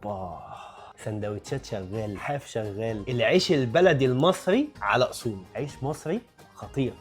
اوبا، سندوتشات شغال، حاف شغال، العيش البلدي المصري على اصوله، عيش مصري خطير.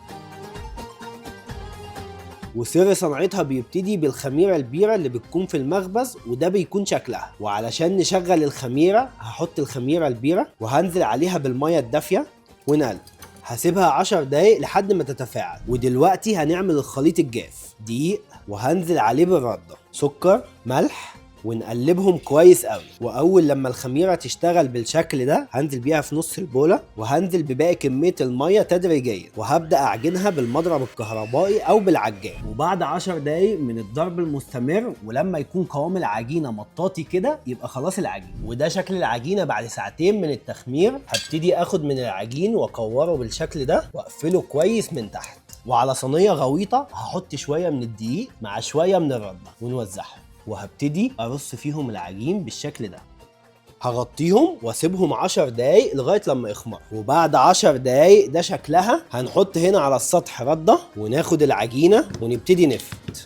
وسر صناعتها بيبتدي بالخميرة البيرة اللي بتكون في المخبز، وده بيكون شكلها. وعلشان نشغل الخميرة هحط الخميرة البيرة وهنزل عليها بالمية الدافية ونقلب. هسيبها 10 دقايق لحد ما تتفاعل. ودلوقتي هنعمل الخليط الجاف: دقيق، وهنزل عليه بالردة سكر، ملح، ونقلبهم كويس قوي. واول لما الخميره تشتغل بالشكل ده هنزل بيها في نص البوله، وهنزل بباقي كميه الميه تدريجيا، وهبدا اعجنها بالمضرب الكهربائي او بالعجان. وبعد 10 دقايق من الضرب المستمر، ولما يكون قوام العجينه مطاطي كده، يبقى خلاص العجين. وده شكل العجينه بعد ساعتين من التخمير. هبتدي اخد من العجين واكوره بالشكل ده واقفله كويس من تحت. وعلى صينيه غويطه هحط شويه من الدقيق مع شويه من الرده ونوزعهم، وهبتدي ارص فيهم العجين بالشكل ده. هغطيهم واسيبهم 10 دقايق لغايه لما يخمر. وبعد 10 دقايق ده شكلها. هنحط هنا على السطح رده وناخد العجينه ونبتدي نفرد.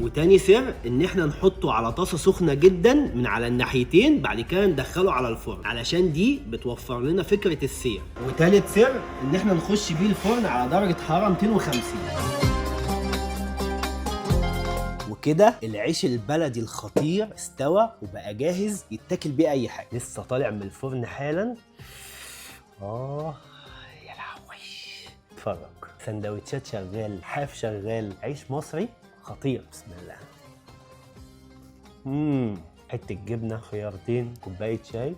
وتاني سر ان احنا نحطه على طاسه سخنه جدا من على الناحيتين، بعد كده ندخله على الفرن علشان دي بتوفر لنا فكره السير. وتالت سر ان احنا نخش بيه الفرن على درجه حراره 250. وكده العيش البلدي الخطير استوى وبقى جاهز يتاكل بيه اي حاجه. لسه طالع من الفرن حالا. يا لهوي، اتفرج، سندوتشات شغال، حاف شغال، عيش مصري خطير. بسم الله. حته جبنه، خيارتين، كوبايه شاي.